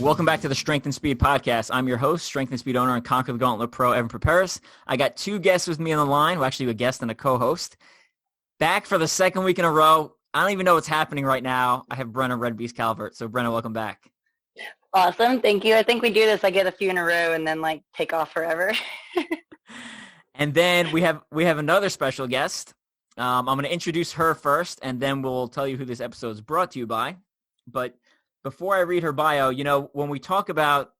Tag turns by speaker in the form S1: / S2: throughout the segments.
S1: Welcome back to the Strength and Speed Podcast. I'm your host, Strength and Speed owner and Conquer the Gauntlet Pro, Evan Preparis. I got two guests with me on the line. Well, actually, a guest and a co-host. Back for the second week in a row. I don't even know what's happening right now. I have Brenna Red Beast Calvert. So, Brenna, welcome back.
S2: Awesome. Thank you. I think we do this. I get a few in a row and then take off forever.
S1: And then we have another special guest. I'm going to introduce her first, and then we'll tell you who this episode is brought to you by. But before I read her bio, when we talk about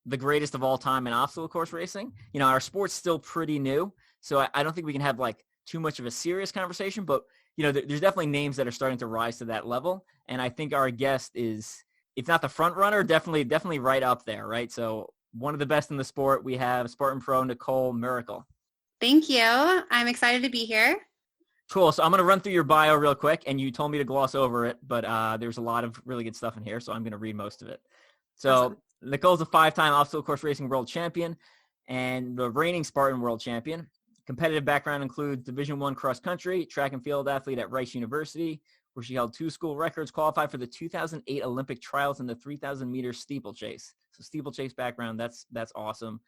S1: the greatest of all time in obstacle course racing, our sport's still pretty new. So I don't think we can have too much of a serious conversation, but there's definitely names that are starting to rise to that level. And I think our guest is, if not the front runner, definitely right up there, right? So one of the best in the sport, we have Spartan Pro Nicole Mericle.
S3: Thank you. I'm excited to be here.
S1: Cool. So I'm going to run through your bio real quick, and you told me to gloss over it, but there's a lot of really good stuff in here, so I'm going to read most of it. So awesome. Nicole's a 5-time obstacle course racing world champion and the reigning Spartan world champion. Competitive background includes Division I cross country, track and field athlete at Rice University, where she held 2 school records, qualified for the 2008 Olympic trials in the 3,000-meter Steeple Chase. So Steeple Chase background, that's awesome.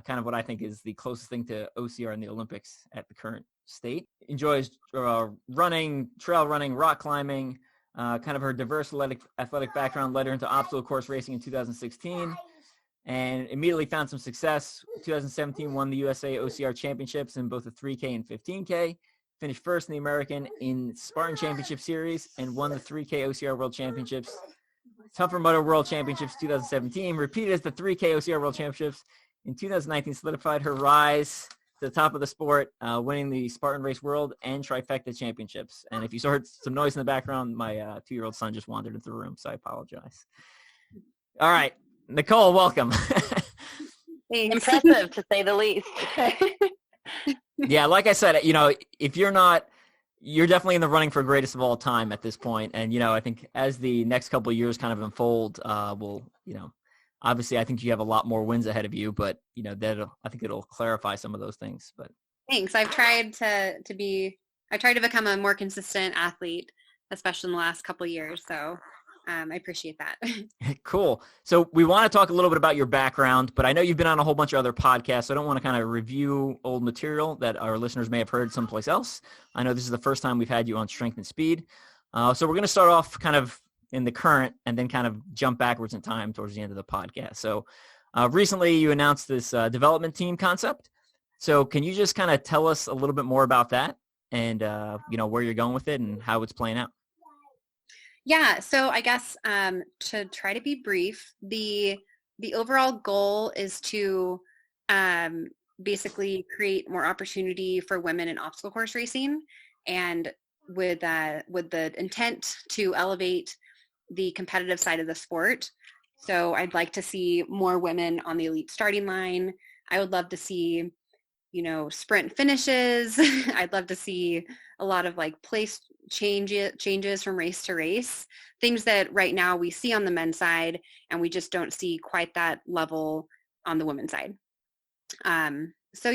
S1: Kind of what I think is the closest thing to OCR in the Olympics at the current state. Enjoys running, trail running, rock climbing. Kind of her diverse athletic background led her into obstacle course racing in 2016 and immediately found some success. 2017 won the USA OCR championships in both the 3K and 15K. Finished first in the American in Spartan Championship Series and won the 3K OCR World Championships. Tougher Mudder World Championships 2017. Repeated as the 3K OCR World Championships. In 2019, solidified her rise to the top of the sport, winning the Spartan Race World and Trifecta Championships. And if you heard some noise in the background, my 2-year-old son just wandered into the room, so I apologize. All right. Nicole, welcome.
S2: Impressive, to say the least.
S1: Yeah, like I said, if you're not, you're definitely in the running for greatest of all time at this point. And, I think as the next couple of years kind of unfold, obviously, I think you have a lot more wins ahead of you, but I think it'll clarify some of those things. But
S3: thanks. I've tried to become a more consistent athlete, especially in the last couple of years. So I appreciate that.
S1: Cool. So we want to talk a little bit about your background, but I know you've been on a whole bunch of other podcasts. So I don't want to kind of review old material that our listeners may have heard someplace else. I know this is the first time we've had you on Strength and Speed. So we're going to start off kind of in the current and then kind of jump backwards in time towards the end of the podcast. So recently you announced this development team concept. So can you just kind of tell us a little bit more about that and, where you're going with it and how it's playing out?
S3: Yeah. So I guess to try to be brief, the overall goal is to basically create more opportunity for women in obstacle course racing, and with the intent to elevate the competitive side of the sport. So I'd like to see more women on the elite starting line. I would love to see, sprint finishes. I'd love to see a lot of place changes from race to race, things that right now we see on the men's side and we just don't see quite that level on the women's side. So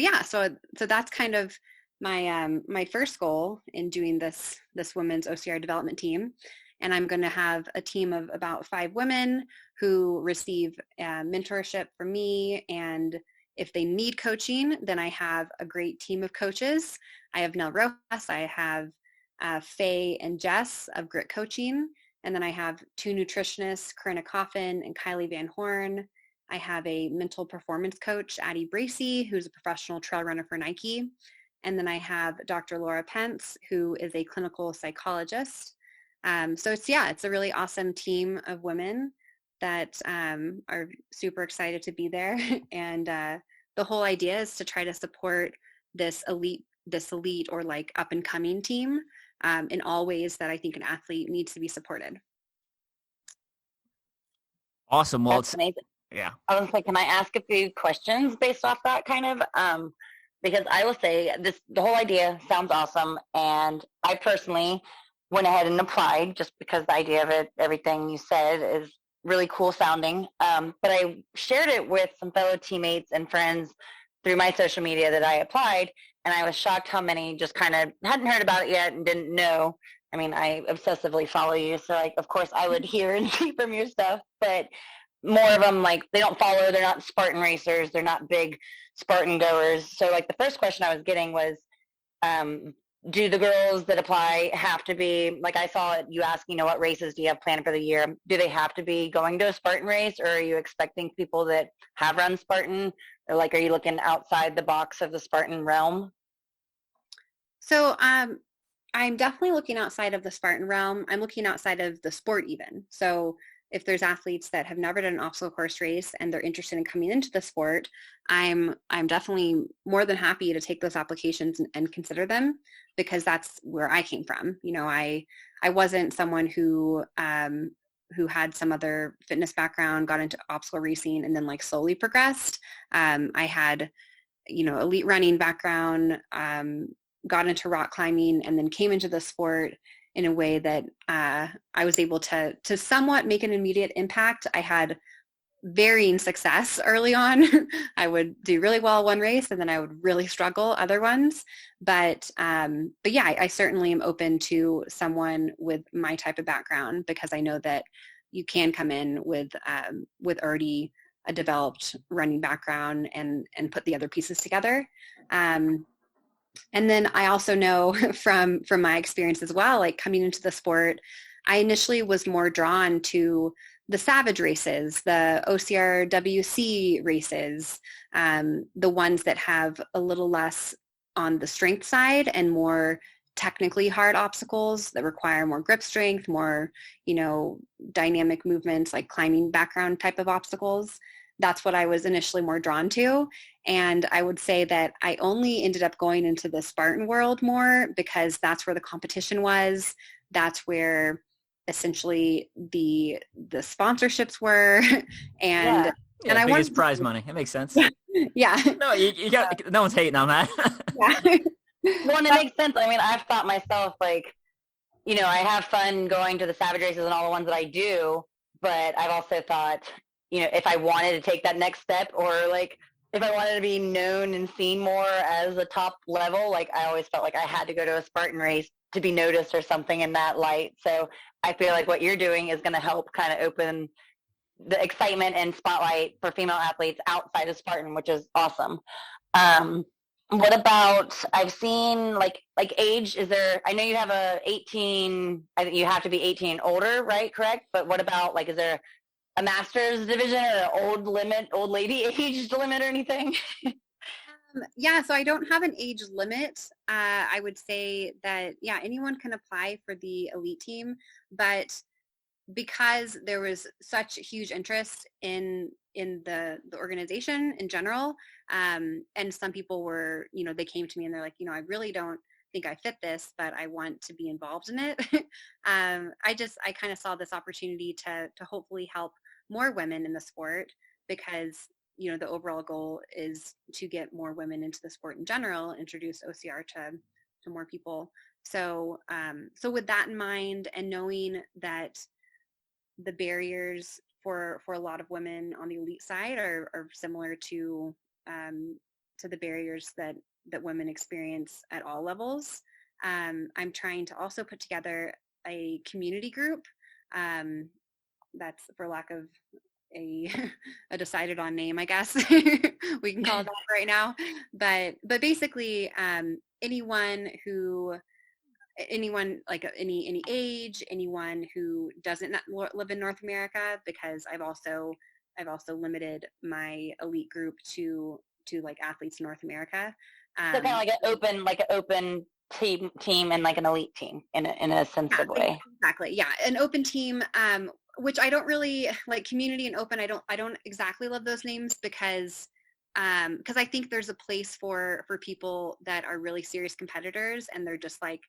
S3: that's kind of my first goal in doing this women's OCR development team. And I'm going to have a team of about 5 women who receive mentorship from me. And if they need coaching, then I have a great team of coaches. I have Nell Rojas, I have Faye and Jess of Grit Coaching. And then I have 2 nutritionists, Corinna Coffin and Kylie Van Horn. I have a mental performance coach, Addie Bracey, who's a professional trail runner for Nike. And then I have Dr. Laura Pence, who is a clinical psychologist. So it's a really awesome team of women that are super excited to be there. And the whole idea is to try to support this elite or up and coming team in all ways that I think an athlete needs to be supported.
S1: Awesome. Well,
S2: that's amazing.
S1: Yeah.
S2: I was like, can I ask a few questions based off that kind of? Because I will say the whole idea sounds awesome. And I personally went ahead and applied just because the idea of it, everything you said is really cool sounding. But I shared it with some fellow teammates and friends through my social media that I applied. And I was shocked how many just kind of hadn't heard about it yet and didn't know. I mean, I obsessively follow you. So of course I would hear and see from your stuff, but more of them, like, they don't follow, they're not Spartan racers, they're not big Spartan goers. So like the first question I was getting was, do the girls that apply have to be, like I saw you ask, what races do you have planned for the year? Do they have to be going to a Spartan race, or are you expecting people that have run Spartan, or like, are you looking outside the box of the Spartan realm?
S3: So I'm definitely looking outside of the Spartan realm. I'm looking outside of the sport even. So if there's athletes that have never done an obstacle course race and they're interested in coming into the sport, I'm definitely more than happy to take those applications and consider them, because that's where I came from. I wasn't someone who had some other fitness background, got into obstacle racing, and then like slowly progressed. I had, elite running background, got into rock climbing, and then came into the sport in a way that I was able to somewhat make an immediate impact. I had varying success early on. I would do really well one race, and then I would really struggle other ones. But yeah, I certainly am open to someone with my type of background, because I know that you can come in with already a developed running background and put the other pieces together. And then I also know from my experience as well, like coming into the sport, I initially was more drawn to the Savage races, the OCR-WC races, the ones that have a little less on the strength side and more technically hard obstacles that require more grip strength, more, dynamic movements, like climbing background type of obstacles. That's what I was initially more drawn to. And I would say that I only ended up going into the Spartan world more because that's where the competition was. That's where essentially the sponsorships were. And
S1: and
S3: I
S1: biggest prize money. It makes sense.
S3: Yeah.
S1: No, you got, no one's hating on that.
S2: Yeah. Well, and it makes sense. I mean, I've thought myself, like, I have fun going to the Savage races and all the ones that I do, but I've also thought, if I wanted to take that next step, or like if I wanted to be known and seen more as a top level, like I always felt like I had to go to a Spartan race to be noticed or something in that light. So I feel like what you're doing is going to help kind of open the excitement and spotlight for female athletes outside of Spartan, which is awesome. What about, I've seen like age, is there, I know you have a 18, I think you have to be 18 and older, right? Correct. But what about, like, is there a master's division or an old lady age limit or anything?
S3: Yeah, so I don't have an age limit. I would say that, yeah, anyone can apply for the elite team, but because there was such huge interest in the organization in general, and some people were, they came to me and they're like, I really don't think I fit this, but I want to be involved in it. I kind of saw this opportunity to hopefully help more women in the sport, because the overall goal is to get more women into the sport in general, introduce OCR to more people. So with that in mind, and knowing that the barriers for a lot of women on the elite side are similar to the barriers that women experience at all levels, I'm trying to also put together a community group. That's, for lack of a decided on name, I guess we can call it that right now. But basically, anyone like any age, anyone who doesn't live in North America, because I've also limited my elite group to like athletes in North America.
S2: So kind of like an open team and like an elite team in a sensitive way.
S3: Exactly. Yeah. An open team, which I don't really like. Community and open, I don't exactly love those names, because I think there's a place for people that are really serious competitors, and they're just like,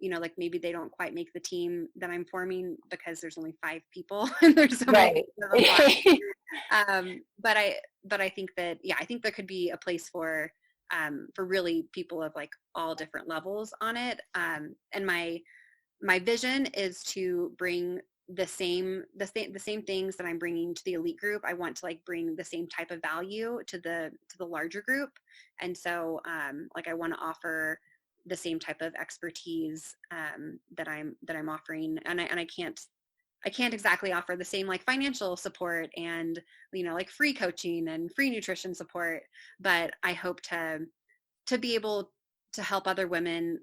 S3: like maybe they don't quite make the team that I'm forming because there's only 5 people and there's so many. But I think that, yeah, I think there could be a place for really people of like all different levels on it. And my vision is to bring the same things that I'm bringing to the elite group. I want to like bring the same type of value to the larger group. And so like I want to offer the same type of expertise that I'm offering, and I can't I can't exactly offer the same like financial support and, like free coaching and free nutrition support, but I hope to be able to help other women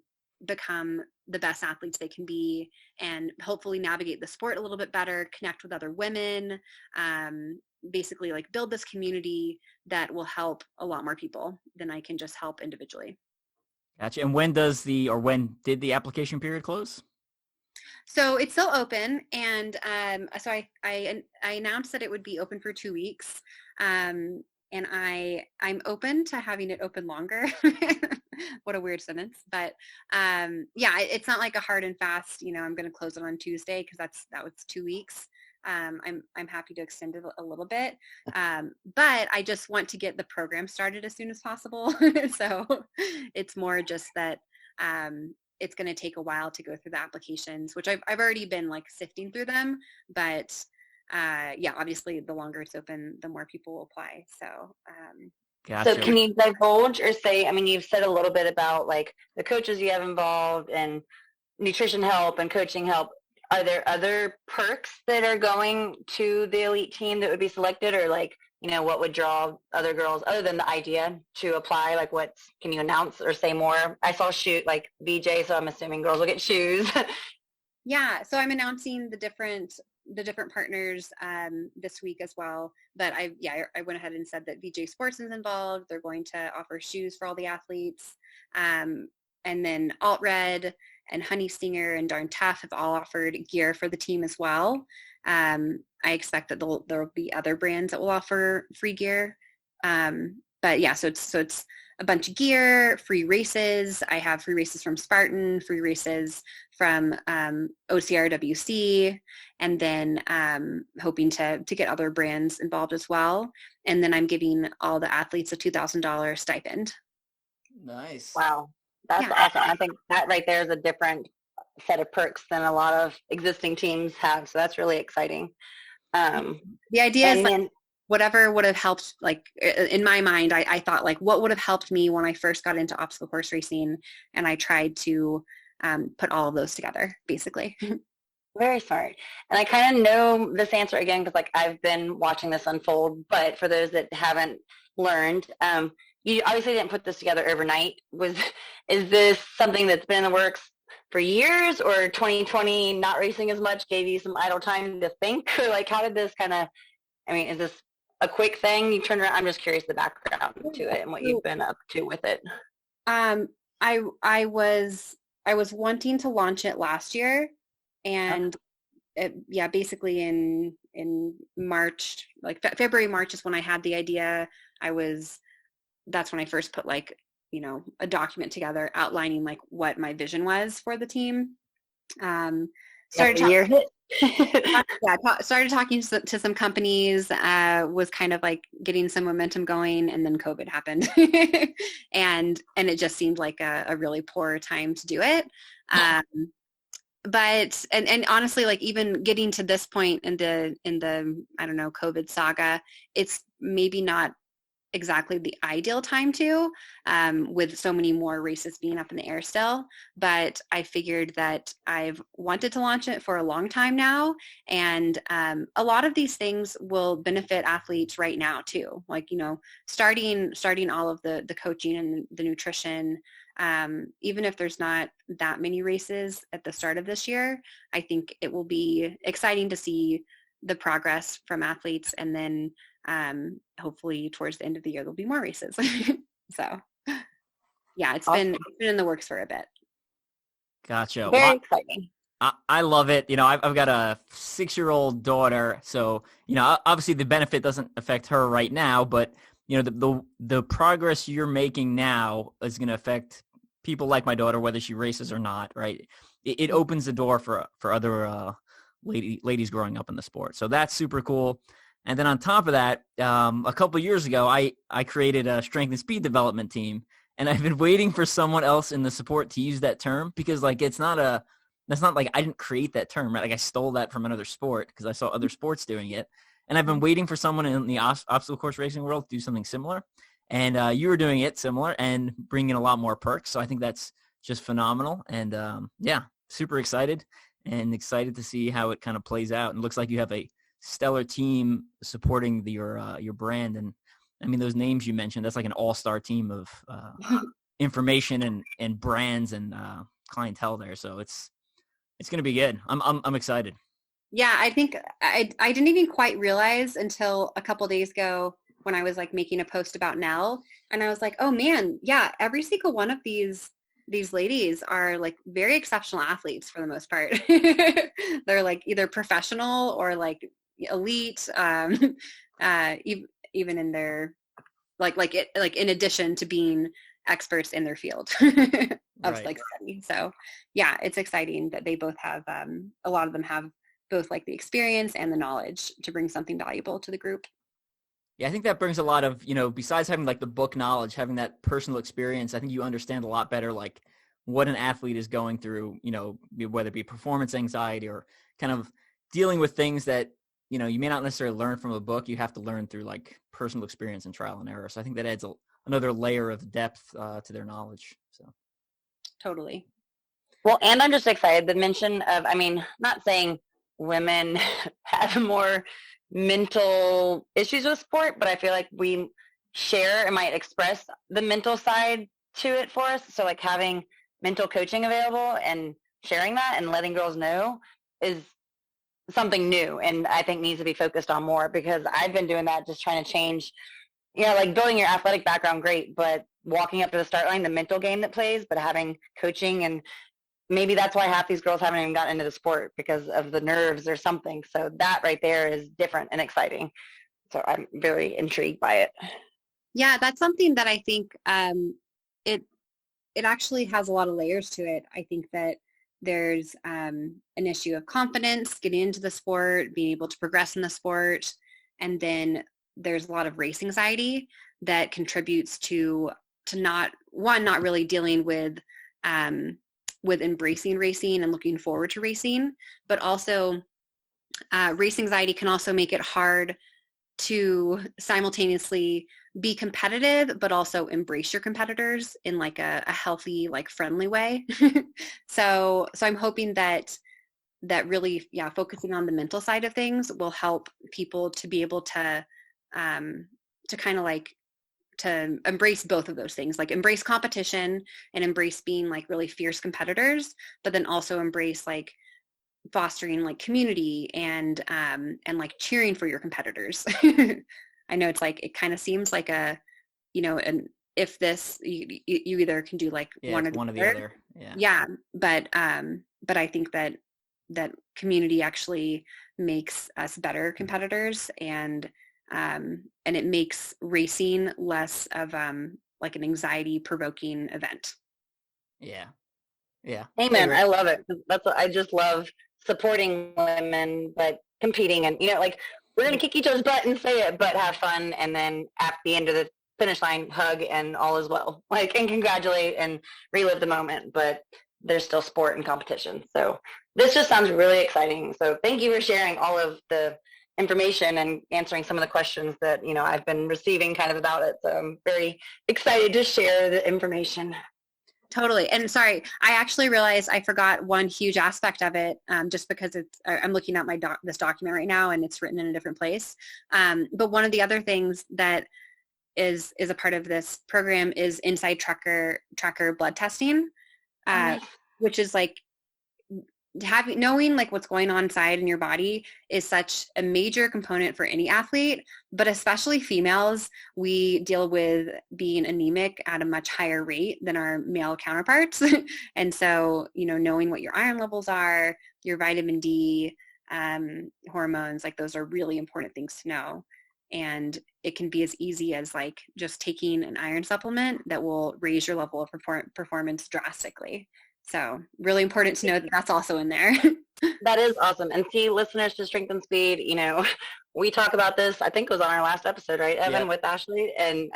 S3: become the best athletes they can be and hopefully navigate the sport a little bit better, connect with other women, basically like build this community that will help a lot more people than I can just help individually.
S1: Gotcha. And when did the application period close?
S3: So it's still open, and so I announced that it would be open for 2 weeks, and I'm open to having it open longer. What a weird sentence, but yeah, it's not like a hard and fast. I'm going to close it on Tuesday because that was 2 weeks. I'm happy to extend it a little bit, but I just want to get the program started as soon as possible. So it's more just that it's going to take a while to go through the applications, which I've already been like sifting through them, but yeah, obviously the longer it's open, the more people will apply. So
S1: Gotcha.
S2: So can you divulge or say, I mean, you've said a little bit about like the coaches you have involved and nutrition help and coaching help. Are there other perks that are going to the elite team that would be selected, or like, what would draw other girls other than the idea to apply? Like can you announce or say more? I saw shoot like BJ, so I'm assuming girls will get shoes.
S3: Yeah. So I'm announcing the different partners this week as well. But I went ahead and said that VJ Sports is involved. They're going to offer shoes for all the athletes. And then Alt Red and Honey Stinger and Darn Tough have all offered gear for the team as well. I expect that there will be other brands that will offer free gear. But yeah, so it's a bunch of gear, free races. I have free races from Spartan, free races from OCRWC, and then hoping to get other brands involved as well. And then I'm giving all the athletes a $2,000 stipend.
S1: Nice.
S2: Wow. That's awesome. I think that right there is a different set of perks than a lot of existing teams have. So that's really exciting.
S3: The idea is like, whatever would have helped, like in my mind, I thought like what would have helped me when I first got into obstacle course racing, and I tried to put all of those together, basically.
S2: Very smart. And I kind of know this answer again because like I've been watching this unfold, but for those that haven't learned, you obviously didn't put this together overnight. Is this something that's been in the works for years, or 2020 not racing as much gave you some idle time to think? Or like how did this is this a quick thing you turned around? I'm just curious the background to it and what you've been up to with it.
S3: I was wanting to launch it last year, and basically in March, like February, March is when I had the idea. That's when I first put like, a document together outlining like what my vision was for the team. Started talking to some companies, was kind of like getting some momentum going, and then COVID happened. and it just seemed like a really poor time to do it. But honestly, like even getting to this point in the I don't know, COVID saga, it's maybe not exactly the ideal time to, with so many more races being up in the air still. But I figured that I've wanted to launch it for a long time now, and a lot of these things will benefit athletes right now too. Like, starting all of the coaching and the nutrition, even if there's not that many races at the start of this year, I think it will be exciting to see the progress from athletes, and then hopefully towards the end of the year there'll be more races. So yeah, it's been in the works for a bit.
S1: Gotcha.
S2: Very exciting.
S1: I love it. I've got a 6-year-old daughter, so obviously the benefit doesn't affect her right now, but the progress you're making now is going to affect people like my daughter, whether she races or not, right? It opens the door for other ladies growing up in the sport. So that's super cool. And then on top of that, a couple of years ago, I created a strength and speed development team, and I've been waiting for someone else in the sport to use that term, because like that's not like I didn't create that term, right? Like I stole that from another sport because I saw other sports doing it, and I've been waiting for someone in the obstacle course racing world to do something similar. And you were doing it similar and bringing a lot more perks, so I think that's just phenomenal. And yeah, super excited. and excited to see how it kind of plays out. And it looks like you have a stellar team supporting your brand. And I mean, those names you mentioned, that's like an all-star team of information and brands and clientele there. So it's going to be good. I'm excited.
S3: Yeah, I think I didn't even quite realize until a couple days ago when I was like making a post about Nell, and I was like, oh man, yeah, every single one of these ladies are like very exceptional athletes for the most part. They're like either professional or like elite, even in their like in addition to being experts in their field of
S1: Right.
S3: like study. So yeah, it's exciting that they both have a lot of them have both like the experience and the knowledge to bring something valuable to the group.
S1: Yeah, I think that brings a lot of, besides having like the book knowledge, having that personal experience, I think you understand a lot better like what an athlete is going through, whether it be performance anxiety or kind of dealing with things that, you may not necessarily learn from a book. You have to learn through like personal experience and trial and error. So I think that adds another layer of depth to their knowledge. So
S3: Totally.
S2: Well, and I'm just excited. The mention of, not saying women have more mental issues with sport, but I feel like we share and might express the mental side to it for us. So like having mental coaching available and sharing that and letting girls know is something new, and I think needs to be focused on more, because I've been doing that, just trying to change, like building your athletic background, great, but walking up to the start line, the mental game that plays, but having coaching, and maybe that's why half these girls haven't even gotten into the sport, because of the nerves or something. So that right there is different and exciting. So I'm very intrigued by it.
S3: Yeah, that's something that I think it actually has a lot of layers to it. I think that there's an issue of confidence, getting into the sport, being able to progress in the sport, and then there's a lot of race anxiety that contributes to not really dealing with embracing racing and looking forward to racing, but also race anxiety can also make it hard to simultaneously be competitive, but also embrace your competitors in like a healthy, like friendly way. So I'm hoping that really, focusing on the mental side of things will help people to be able to kind of like to embrace both of those things, like embrace competition and embrace being like really fierce competitors, but then also embrace like fostering like community and like cheering for your competitors. I know it's like, it kind of seems like a, and if this, you either can do like one or the other. Yeah. But I think that community actually makes us better competitors, and it makes racing less of like an anxiety provoking event.
S1: Yeah.
S2: Amen. I love it. That's what I just love, supporting women, but competing, and like we're gonna kick each other's butt and say it, but have fun, and then at the end of the finish line, hug and all is well, like, and congratulate and relive the moment. But there's still sport and competition. So this just sounds really exciting. So thank you for sharing all of the information and answering some of the questions that I've been receiving kind of about it. So I'm very excited to share the information.
S3: Totally. And sorry, I actually realized I forgot one huge aspect of it, just because I'm looking at this document right now and it's written in a different place. But one of the other things that is a part of this program is inside tracker blood testing, which is like knowing like what's going on inside in your body is such a major component for any athlete, but especially females. We deal with being anemic at a much higher rate than our male counterparts. And so, knowing what your iron levels are, your vitamin D, hormones, like those are really important things to know. And it can be as easy as like just taking an iron supplement that will raise your level of performance drastically. So really important to know that that's also in there.
S2: That is awesome. And see, listeners to Strength and Speed, we talk about this, I think it was on our last episode, right, Evan, with Ashley? And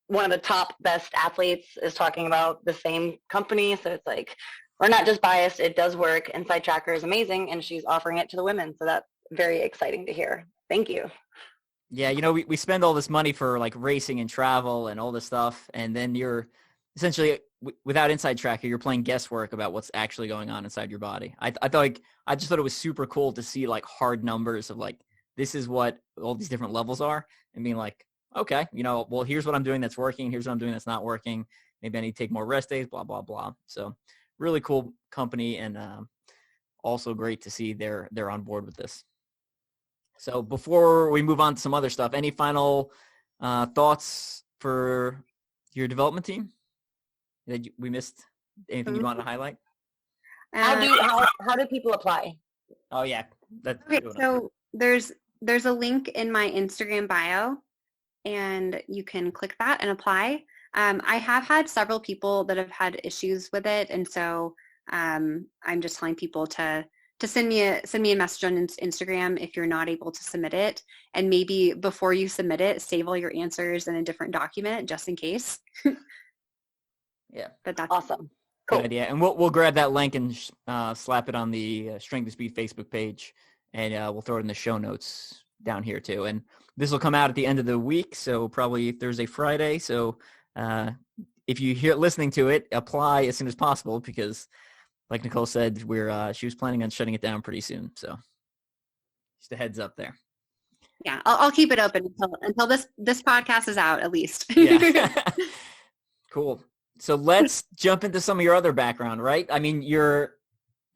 S2: one of the top best athletes is talking about the same company. So it's like, we're not just biased. It does work. Inside Tracker is amazing, and she's offering it to the women. So that's very exciting to hear. Thank you.
S1: Yeah, we spend all this money for like racing and travel and all this stuff, and then you're essentially without Inside Tracker, you're playing guesswork about what's actually going on inside your body. I thought like, I just thought it was super cool to see like hard numbers of like, this is what all these different levels are, and being like, okay, well, here's what I'm doing that's working. Here's what I'm doing that's not working. Maybe I need to take more rest days, blah, blah, blah. So really cool company, and also great to see they're on board with this. So before we move on to some other stuff, any final thoughts for your development team that we missed? Anything you want to highlight?
S2: How do people apply?
S1: Oh yeah.
S3: Okay, so there's a link in my Instagram bio, and you can click that and apply. I have had several people that have had issues with it, and so I'm just telling people to send me a message on Instagram if you're not able to submit it, and maybe before you submit it, save all your answers in a different document just in case.
S1: Yeah,
S2: but that's awesome.
S1: Cool. Good idea, and we'll grab that link and slap it on the Strength to Speed Facebook page, and we'll throw it in the show notes down here too. And this will come out at the end of the week, so probably Thursday, Friday. So if you listening to it, apply as soon as possible, because like Nicole said, she was planning on shutting it down pretty soon. So just a heads up there.
S3: Yeah, I'll keep it open until this podcast is out, at least.
S1: Yeah. Cool. So let's jump into some of your other background, right? I mean, you're,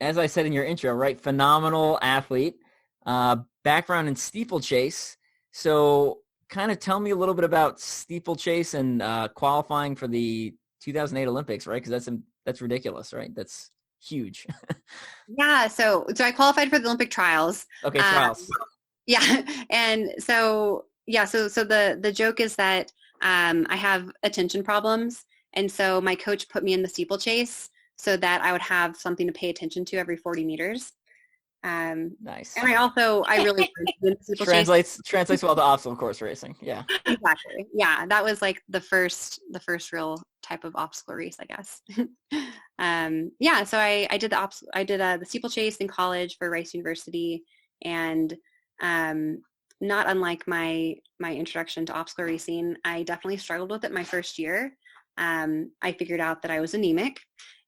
S1: as I said in your intro, right, phenomenal athlete, background in Steeple Chase. So kind of tell me a little bit about Steeple Chase and qualifying for the 2008 Olympics, right? Because that's ridiculous, right? That's huge.
S3: Yeah. So I qualified for the Olympic trials.
S1: Okay, trials.
S3: Yeah. And so the joke is that I have attention problems. And so my coach put me in the Steeple Chase so that I would have something to pay attention to every 40 meters.
S1: Nice.
S3: And I really
S1: translates well to obstacle course racing. Yeah.
S3: Exactly. Yeah. That was like the first real type of obstacle race, I guess. Yeah. So I did the Steeple Chase in college for Rice University, and not unlike my introduction to obstacle racing, I definitely struggled with it my first year. I figured out that I was anemic,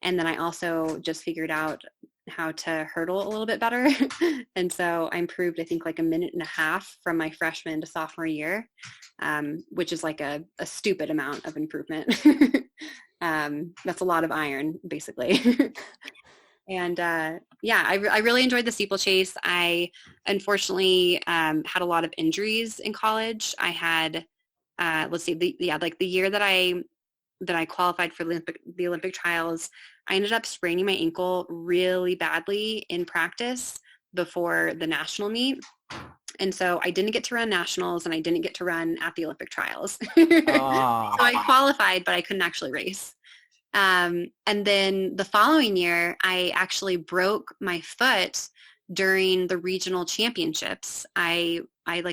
S3: and then I also just figured out how to hurdle a little bit better. And so I improved, I think, like a minute and a half from my freshman to sophomore year, which is like a stupid amount of improvement. That's a lot of iron, basically. And I really enjoyed the Steeple Chase. I unfortunately had a lot of injuries in college. I had, the year that I qualified for the Olympic trials, I ended up spraining my ankle really badly in practice before the national meet. And so I didn't get to run nationals, and I didn't get to run at the Olympic trials. So I qualified, but I couldn't actually race. And then the following year, I actually broke my foot during the regional championships. I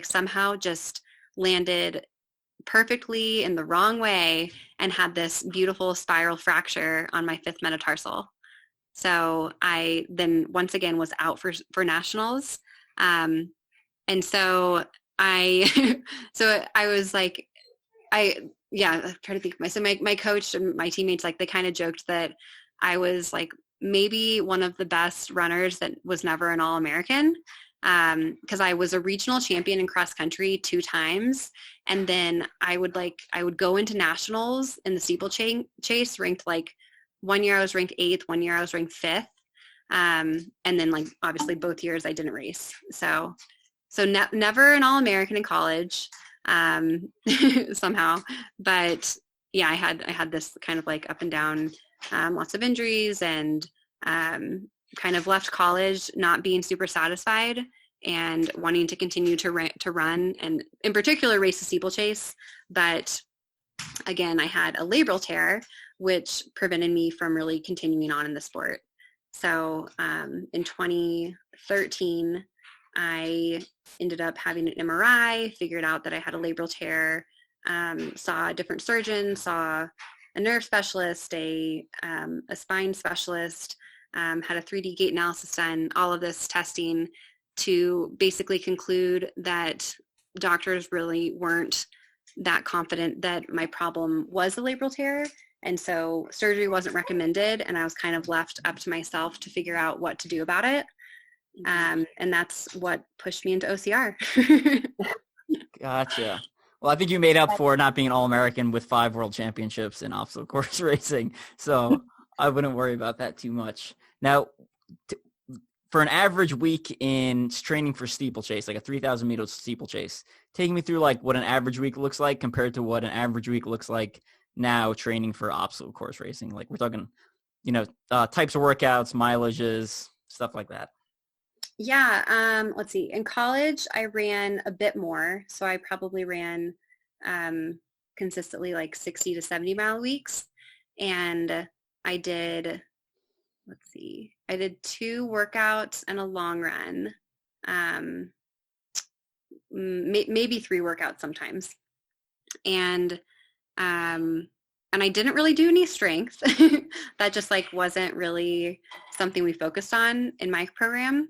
S3: somehow just landed perfectly in the wrong way and had this beautiful spiral fracture on my 5th metatarsal. So I then once again was out for nationals. And so I was like, I'm trying to think. So my coach and my teammates, like, they kind of joked that I was like maybe one of the best runners that was never an All-American. Because I was a regional champion in cross country 2 times. And then I would go into nationals in the Steeple Chase ranked, like, one year I was ranked 8th, one year I was ranked 5th. And then, like, obviously both years I didn't race. So never an All-American in college, somehow. But yeah, I had this kind of like up and down, lots of injuries, and kind of left college not being super satisfied and wanting to continue to run, and in particular race the Steeple Chase. But again, I had a labral tear, which prevented me from really continuing on in the sport. So in 2013, I ended up having an MRI, figured out that I had a labral tear, saw a different surgeon, saw a nerve specialist, a spine specialist, had a 3D gait analysis done, all of this testing to basically conclude that doctors really weren't that confident that my problem was a labral tear, And so surgery wasn't recommended, and I was kind of left up to myself to figure out what to do about it. And that's what pushed me into OCR.
S1: Gotcha. Well, I think you made up for not being an All-American with 5 world championships in obstacle course racing. So I wouldn't worry about that too much. Now, for an average week in training for steeplechase, like a 3,000 meter steeplechase, take me through like what an average week looks like compared to what an average week looks like now training for obstacle course racing. Like we're talking, types of workouts, mileages, stuff like that.
S3: Yeah. Let's see. In college, I ran a bit more. So I probably ran consistently like 60 to 70 mile weeks. And I did 2 workouts and a long run. Maybe 3 workouts sometimes. And I didn't really do any strength. That just like wasn't really something we focused on in my program.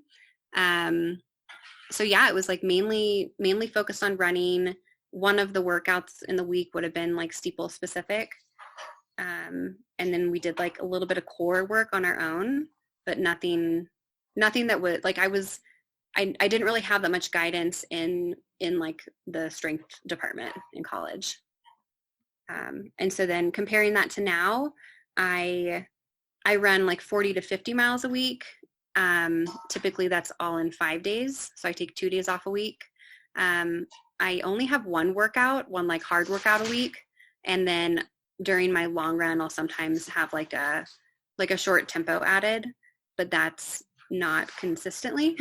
S3: So yeah, it was like mainly focused on running. One of the workouts in the week would have been like steeple specific. And then we did like a little bit of core work on our own, but nothing that would like, I didn't really have that much guidance in like the strength department in college. And so then comparing that to now, I run like 40 to 50 miles a week. Typically that's all in 5 days. So I take 2 days off a week. I only have one like hard workout a week. And then during my long run, I'll sometimes have like a short tempo added, but that's not consistently.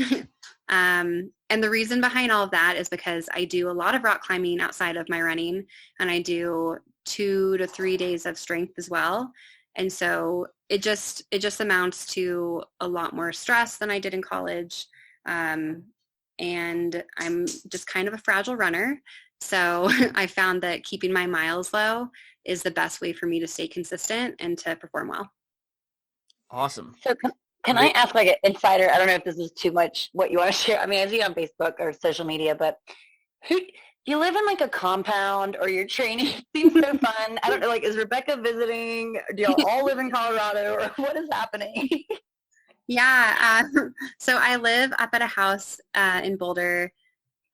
S3: And the reason behind all of that is because I do a lot of rock climbing outside of my running, and I do 2 to 3 days of strength as well. And so it just amounts to a lot more stress than I did in college. And I'm just kind of a fragile runner. So I found that keeping my miles low is the best way for me to stay consistent and to perform well.
S1: Awesome.
S2: So can I ask like an insider? I don't know if this is too much what you want to share. I mean, I see you on Facebook or social media, but you live in like a compound or you're training? Seems so fun. I don't know, like, is Rebecca visiting? Do y'all all live in Colorado, or what is happening?
S3: Yeah. So I live up at a house in Boulder.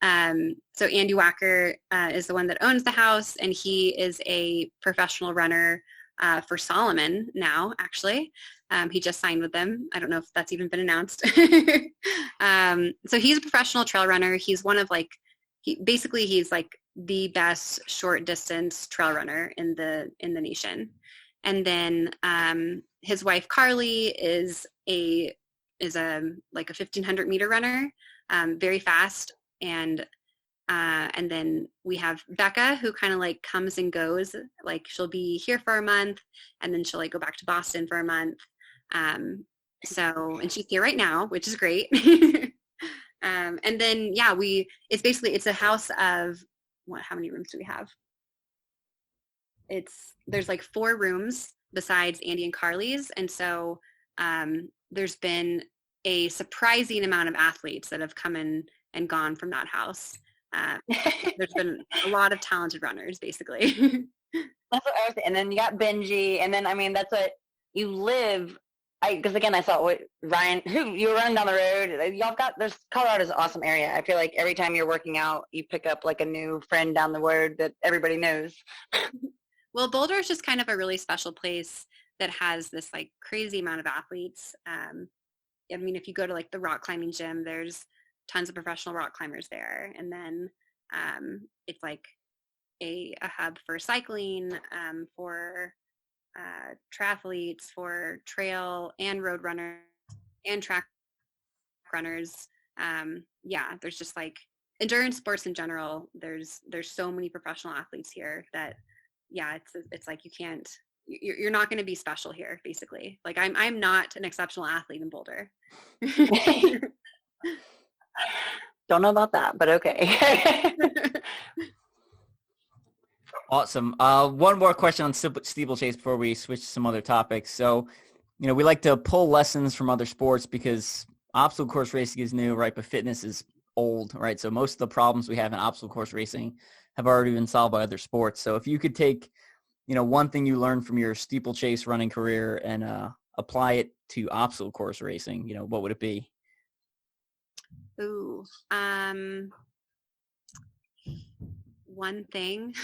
S3: So Andy Wacker is the one that owns the house, and he is a professional runner for Solomon now, actually. He just signed with them. I don't know if that's even been announced. So he's a professional trail runner. He's one of like, he's like the best short distance trail runner in the nation. And then his wife Carly is a like a 1,500 meter runner, very fast. And then we have Becca, who kind of like comes and goes. Like she'll be here for a month, and then she'll like go back to Boston for a month. And she's here right now, which is great. And then, yeah, it's a house of how many rooms do we have? There's like 4 rooms besides Andy and Carly's. And so, there's been a surprising amount of athletes that have come in and gone from that house. There's been a lot of talented runners, basically.
S2: That's what I was saying. And then you got Benji, and then, I mean, that's what you live. Because again, I saw Ryan, who you were running down the road. Colorado's an awesome area. I feel like every time you're working out, you pick up like a new friend down the road that everybody knows.
S3: Well, Boulder is just kind of a really special place that has this like crazy amount of athletes. I mean, if you go to like the rock climbing gym, there's tons of professional rock climbers there. And then it's like a hub for cycling, for triathletes, for trail and road runners and track runners. Yeah, there's just like endurance sports in general. There's so many professional athletes here that, yeah, it's like you're not going to be special here, basically. Like I'm not an exceptional athlete in Boulder.
S2: Don't know about that, but okay.
S1: Awesome. One more question on steeplechase before we switch to some other topics. So, we like to pull lessons from other sports because obstacle course racing is new, right? But fitness is old, right? So most of the problems we have in obstacle course racing have already been solved by other sports. So if you could take, one thing you learned from your steeplechase running career and apply it to obstacle course racing, what would it be?
S3: Ooh, one thing.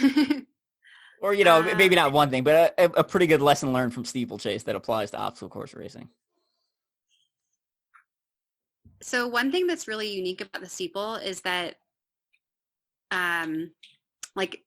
S1: Or, maybe not one thing, but a pretty good lesson learned from steeplechase that applies to obstacle course racing.
S3: So one thing that's really unique about the steeple is that, like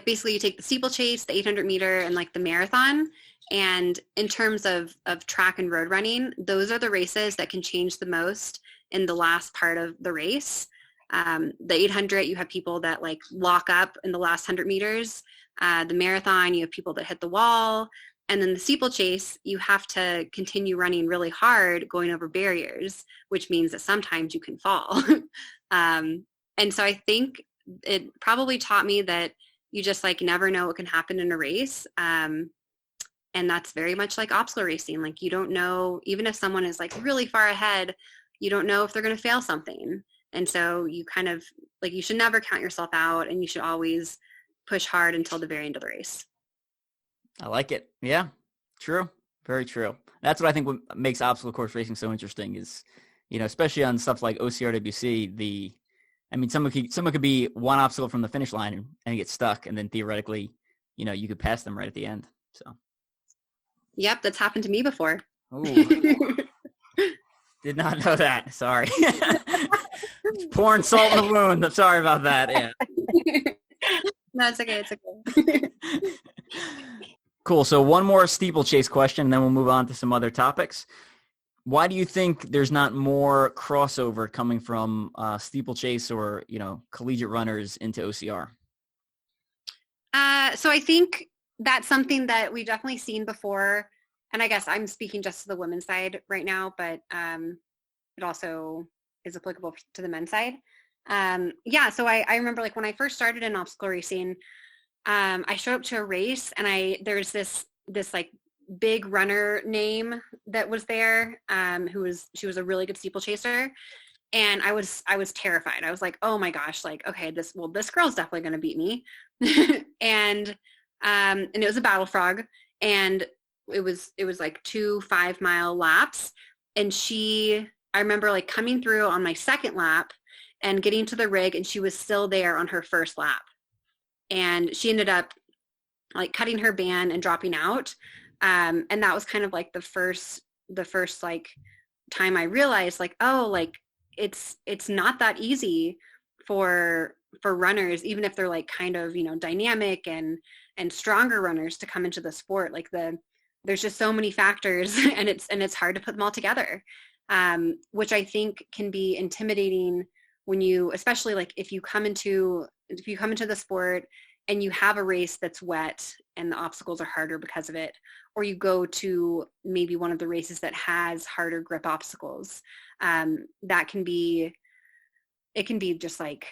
S3: basically you take the steeplechase, the 800 meter, and like the marathon. And in terms of track and road running, those are the races that can change the most in the last part of the race. The 800, you have people that like lock up in the last 100 meters. The marathon, you have people that hit the wall. And then the steeplechase, you have to continue running really hard, going over barriers, which means that sometimes you can fall. And so I think it probably taught me that you just like never know what can happen in a race. And that's very much like obstacle racing. Like you don't know, even if someone is like really far ahead, you don't know if they're going to fail something. And so you kind of like, you should never count yourself out, and you should always push hard until the very end of the race.
S1: I like it. Yeah, true. Very true. That's what I think what makes obstacle course racing so interesting is, especially on stuff like OCRWC, someone could be one obstacle from the finish line and get stuck, and then theoretically, you could pass them right at the end. So. Yep,
S3: that's happened to me before.
S1: Ooh. Did not know that. Sorry. Pouring salt in the wound. I'm sorry about that. Yeah.
S3: No, it's okay. It's okay.
S1: Cool. So one more steeplechase question, and then we'll move on to some other topics. Why do you think there's not more crossover coming from steeplechase or, collegiate runners into OCR?
S3: So I think that's something that we've definitely seen before. And I guess I'm speaking just to the women's side right now, but it also is applicable to the men's side. So I remember like when I first started in obstacle racing, I showed up to a race, and there's this like big runner name that was there, she was a really good steeplechaser. And I was terrified. I was like, oh my gosh, like, okay, this girl's definitely going to beat me. And it was a battle frog, and it was like 2 5-mile laps. And I remember like coming through on my second lap and getting to the rig, and she was still there on her first lap. And she ended up like cutting her band and dropping out. And that was kind of like the first like time I realized like, oh, like it's not that easy for runners, even if they're like kind of, dynamic and stronger runners, to come into the sport. Like there's just so many factors, and it's hard to put them all together, which I think can be intimidating when you, especially like if you come into the sport and you have a race that's wet and the obstacles are harder because of it, or you go to maybe one of the races that has harder grip obstacles, it can be just like,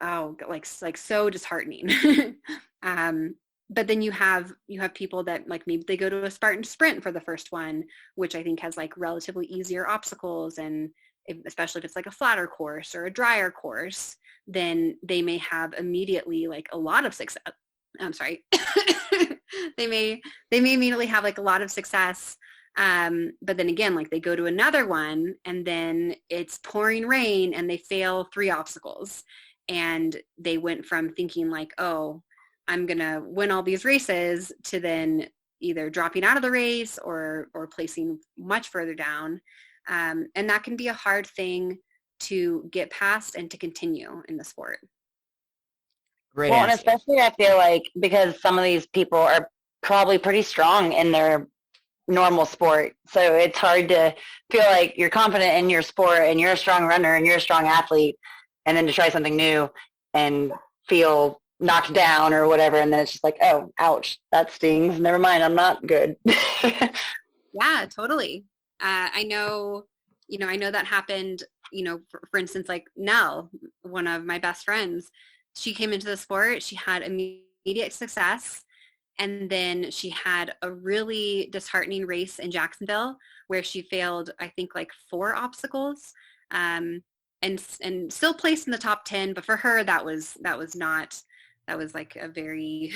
S3: oh, like so disheartening. But then you have people that like maybe they go to a Spartan sprint for the first one, which I think has like relatively easier obstacles, and especially if it's like a flatter course or a drier course, then they may have immediately like a lot of success. I'm sorry. they may immediately have like a lot of success. But then again, like they go to another one and then it's pouring rain and they fail 3 obstacles. And they went from thinking like, oh, I'm going to win all these races, to then either dropping out of the race or placing much further down. And that can be a hard thing to get past and to continue in the sport.
S1: Great
S2: well,
S1: answer.
S2: And especially I feel like because some of these people are probably pretty strong in their normal sport. So it's hard to feel like you're confident in your sport and you're a strong runner and you're a strong athlete, and then to try something new and feel knocked down or whatever. And then it's just like, oh, ouch, that stings. Never mind. I'm not good.
S3: Yeah, totally. I know that happened, for instance, like Nell, one of my best friends, she came into the sport, she had immediate success. And then she had a really disheartening race in Jacksonville where she failed, I think, like 4 obstacles, and still placed in the top 10. But for her, that was like a very,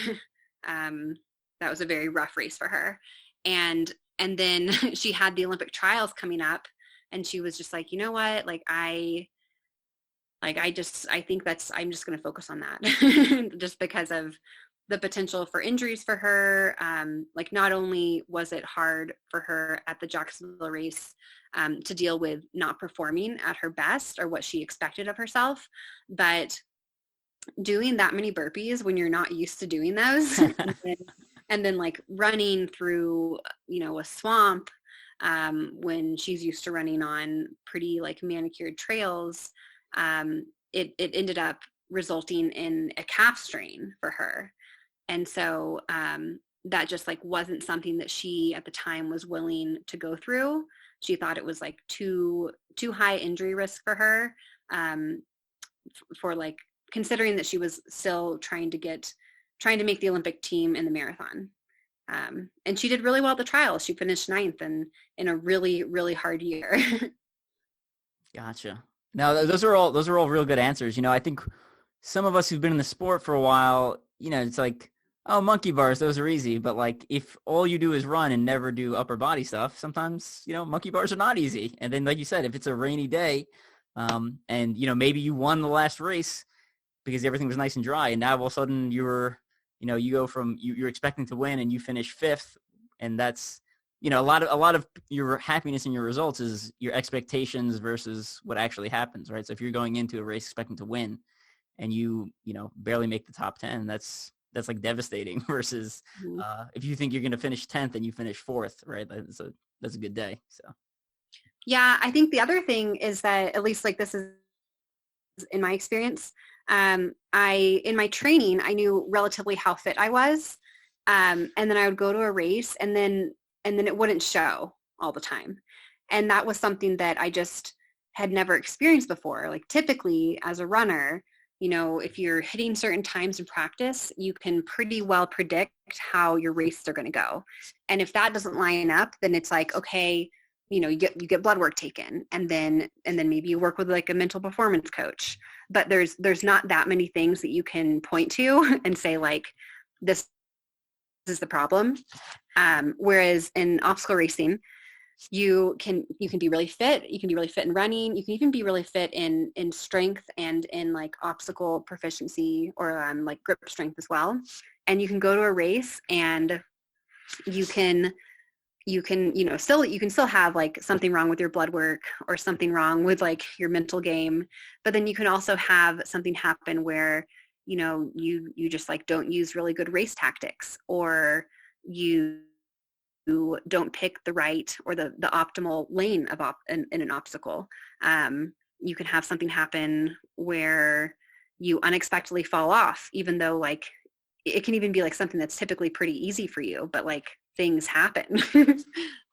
S3: a very rough race for her. And then she had the Olympic trials coming up, and she was just like, you know what, I think I'm just going to focus on that just because of the potential for injuries for her. Not only was it hard for her at the Jacksonville race to deal with not performing at her best or what she expected of herself, but doing that many burpees when you're not used to doing those and then like running through, a swamp when she's used to running on pretty like manicured trails, it ended up resulting in a calf strain for her. And so that just like wasn't something that she at the time was willing to go through. She thought it was like too high injury risk for her, for like considering that she was still trying to make the Olympic team in the marathon. And she did really well at the trials. She finished 9th in a really, really hard year.
S1: Gotcha. Now, those are all real good answers. I think some of us who've been in the sport for a while, it's like, oh, monkey bars, those are easy. But like, if all you do is run and never do upper body stuff, sometimes, monkey bars are not easy. And then, like you said, if it's a rainy day, and, maybe you won the last race because everything was nice and dry, and now all of a sudden you go from, you're expecting to win and you finish 5th. And that's, a lot of your happiness in your results is your expectations versus what actually happens, right? So if you're going into a race expecting to win and you barely make the top 10, that's like devastating versus if you think you're going to finish 10th and you finish 4th, right? That's a good day. So.
S3: Yeah, I think the other thing is that, at least like this is in my experience, in my training, I knew relatively how fit I was. And then I would go to a race and then it wouldn't show all the time. And that was something that I just had never experienced before. Like typically as a runner, if you're hitting certain times in practice, you can pretty well predict how your races are going to go. And if that doesn't line up, then it's like, okay, you get blood work taken, and then maybe you work with like a mental performance coach. But there's not that many things that you can point to and say like, this is the problem. Whereas in obstacle racing, you can be really fit. You can be really fit in running. You can even be really fit in strength and in like obstacle proficiency or like grip strength as well. And you can go to a race and you can still have like something wrong with your blood work or something wrong with like your mental game. But then you can also have something happen where, you just like don't use really good race tactics, or you don't pick the right or the optimal lane in an obstacle. You can have something happen where you unexpectedly fall off, even though like it can even be like something that's typically pretty easy for you, but like things happen.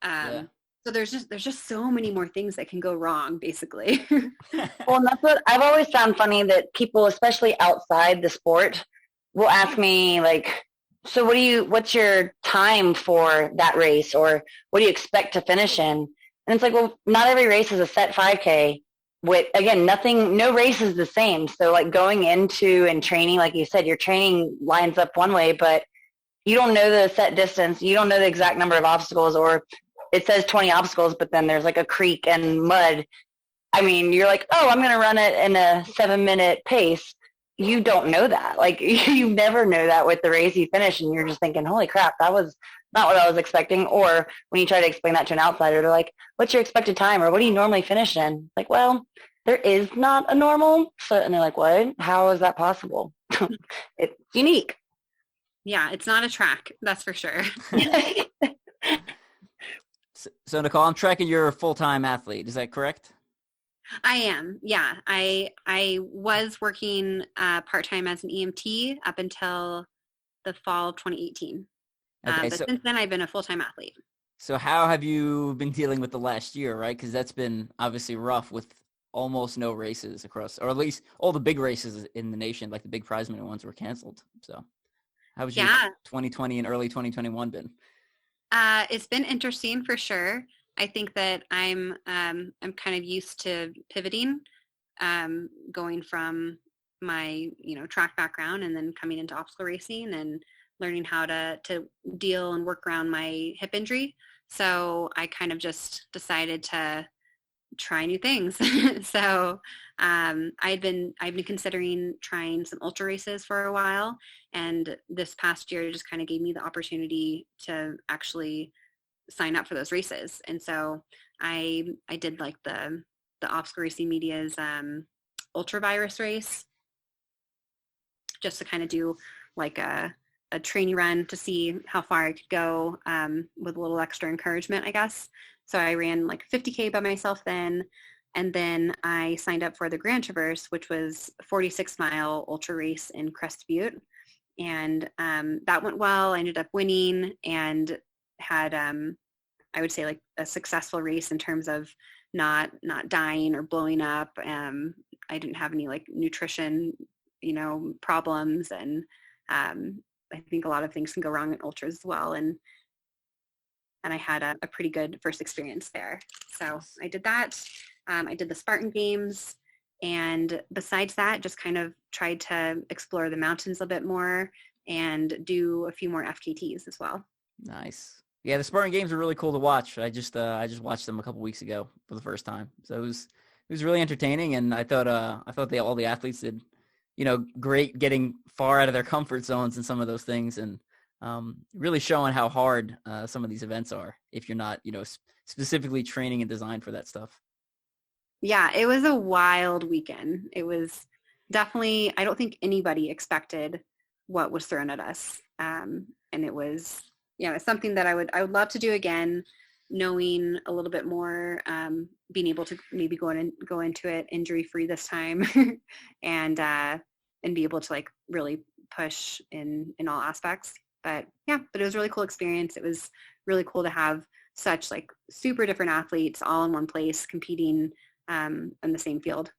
S1: Yeah.
S3: So there's just so many more things that can go wrong, basically.
S2: Well, and that's what I've always found funny, that people, especially outside the sport, will ask me like, so what's your time for that race, or what do you expect to finish in? And it's like, well, not every race is a set 5K. With, again, no race is the same. So like going into and training, like you said, your training lines up one way, but you don't know the set distance. You don't know the exact number of obstacles, or it says 20 obstacles, but then there's like a creek and mud. I mean, you're like, oh, I'm going to run it in a 7-minute pace. You don't know that. Like, you never know that with the race you finish, and you're just thinking, holy crap, that was not what I was expecting. Or when you try to explain that to an outsider, they're like, what's your expected time, or what do you normally finish in? Like, well, there is not a normal. So, and they're like, what? How is that possible? It's unique.
S3: Yeah, it's not a track, that's for sure.
S1: So Nicole, I'm tracking you're a full-time athlete. Is that correct?
S3: I am. Yeah. I was working part-time as an EMT up until the fall of 2018.
S1: Okay,
S3: but since then I've been a full-time athlete.
S1: So how have you been dealing with the last year, right? Because that's been obviously rough with almost no races across, or at least all the big races in the nation, like the big prize money ones, were canceled. So how was your 2020 and early 2021 been?
S3: It's been interesting for sure. I think that I'm kind of used to pivoting, going from my track background and then coming into obstacle racing, and learning how to deal and work around my hip injury. So I kind of just decided to try new things. So I've been considering trying some ultra races for a while, and this past year just kind of gave me the opportunity to actually sign up for those races. And so I did like the Obstacle Racing Media's ultra virus race, just to kind of do like a training run to see how far I could go, with a little extra encouragement, I guess. So I ran like 50K by myself then. And then I signed up for the Grand Traverse, which was a 46-mile ultra race in Crest Butte. And that went well. I ended up winning and had, I would say, like a successful race in terms of not dying or blowing up. I didn't have any like nutrition, problems. And I think a lot of things can go wrong in ultras as well. And I had a pretty good first experience there. So I did that. I did the Spartan Games. And besides that, just kind of tried to explore the mountains a bit more and do a few more FKTs as well.
S1: Nice. Yeah, the Spartan Games are really cool to watch. I just watched them a couple weeks ago for the first time. So it was really entertaining, and I thought all the athletes did, great, getting far out of their comfort zones in some of those things, and really showing how hard some of these events are if you're not, specifically training and designed for that stuff.
S3: Yeah, it was a wild weekend. It was definitely, I don't think anybody expected what was thrown at us. And it was, it's something that I would love to do again, knowing a little bit more, being able to maybe go into it injury-free this time and be able to like really push in all aspects. But it was a really cool experience. It was really cool to have such like super different athletes all in one place competing in the same field.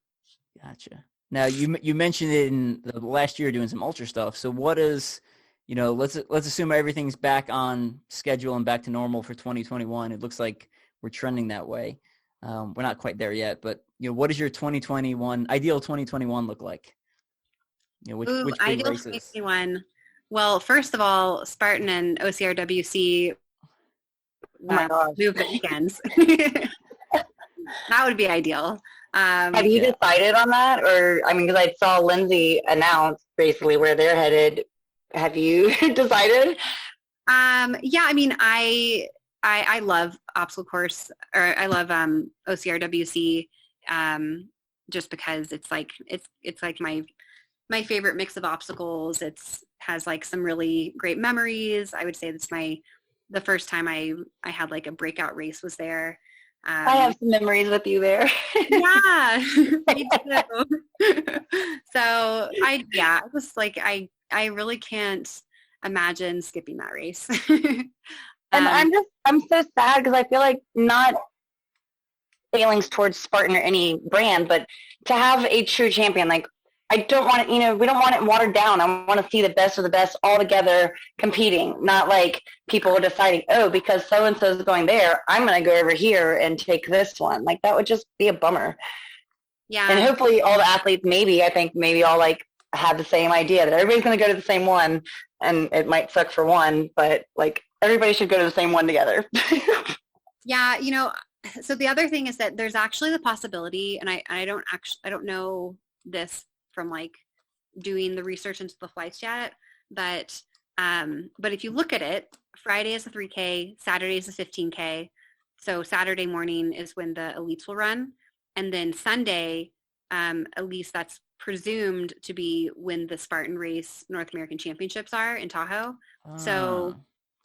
S1: Gotcha. Now you mentioned it in the last year doing some ultra stuff. So what is, let's assume everything's back on schedule and back to normal for 2021. It looks like we're trending that way. We're not quite there yet, but what does your ideal 2021 look like? Which big
S3: ideal
S1: races?
S3: 2021. Well, first of all, Spartan and OCRWC move the weekends. That would be ideal.
S2: Have you decided on that? Or, because I saw Lindsay announce basically where they're headed. Have you decided?
S3: I love obstacle course, or I love OCRWC, just because it's like my favorite mix of obstacles. It's has like some really great memories. I would say that's the first time I had like a breakout race was there.
S2: I have some memories with you there.
S3: Yeah, me too. So I was like, I really can't imagine skipping that race.
S2: And I'm so sad because I feel like, not feelings towards Spartan or any brand, but to have a true champion, like, I don't want it, we don't want it watered down. I want to see the best of the best all together competing, not like people are deciding, because so-and-so is going there, I'm going to go over here and take this one. Like, that would just be a bummer.
S3: Yeah.
S2: And hopefully all the athletes, I think maybe all like have the same idea that everybody's going to go to the same one, and it might suck for one, but like everybody should go to the same one together.
S3: Yeah. So the other thing is that there's actually the possibility, and I don't know this from like doing the research into the flights yet, but if you look at it, Friday is a 3K, Saturday is a 15K. So Saturday morning is when the elites will run. And then Sunday, at least that's presumed to be when the Spartan Race North American Championships are in Tahoe. So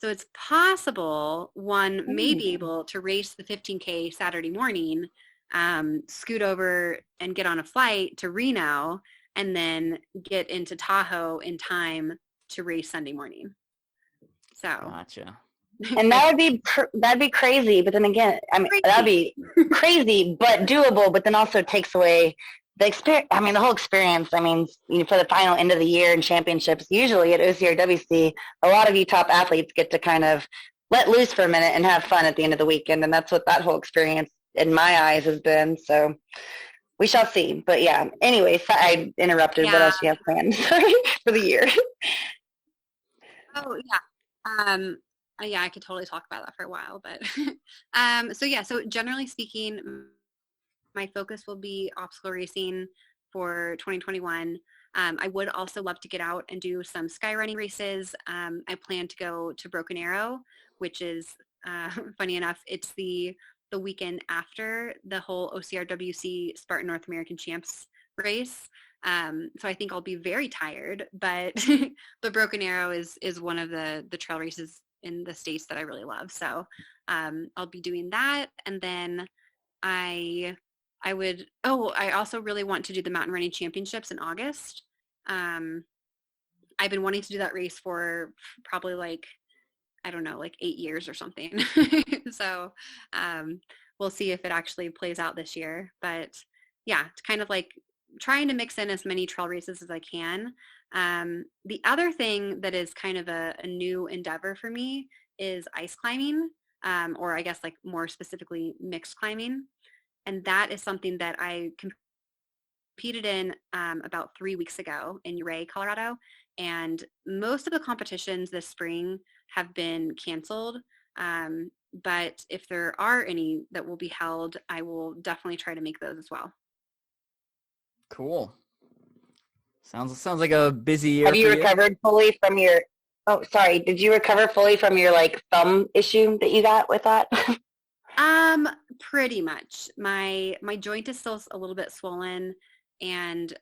S3: it's possible one may be able to race the 15K Saturday morning, scoot over and get on a flight to Reno, and then get into Tahoe in time to race Sunday morning. So
S1: gotcha.
S2: And that'd be crazy. But then again, that'd be crazy, but doable. But then also takes away the experience. The whole experience. For the final end of the year and championships, usually at OCRWC, a lot of you top athletes get to kind of let loose for a minute and have fun at the end of the weekend. And that's what that whole experience, in my eyes, has been. So we shall see. But yeah, anyways, I interrupted. Yeah. What else do you have planned for the year?
S3: Oh yeah. Yeah, I could totally talk about that for a while, but so generally speaking, my focus will be obstacle racing for 2021. I would also love to get out and do some sky running races. I plan to go to Broken Arrow, which is funny enough, it's the weekend after the whole OCRWC Spartan North American Champs race. So I think I'll be very tired, but but Broken Arrow is one of the trail races in the States that I really love. So I'll be doing that. And then I also really want to do the mountain running championships in August. I've been wanting to do that race for probably like, I don't know, like 8 years or something. So we'll see if it actually plays out this year. But yeah, it's kind of like trying to mix in as many trail races as I can. The other thing that is kind of a new endeavor for me is ice climbing, or I guess like more specifically mixed climbing. And that is something that I competed in about 3 weeks ago in Ouray, Colorado. And most of the competitions this spring have been canceled. But if there are any that will be held, I will definitely try to make those as well.
S1: Cool. Sounds like a busy year.
S2: Have you recovered fully from your? Oh, sorry. Did you recover fully from your like thumb issue that you got with that?
S3: Pretty much. My joint is still a little bit swollen, and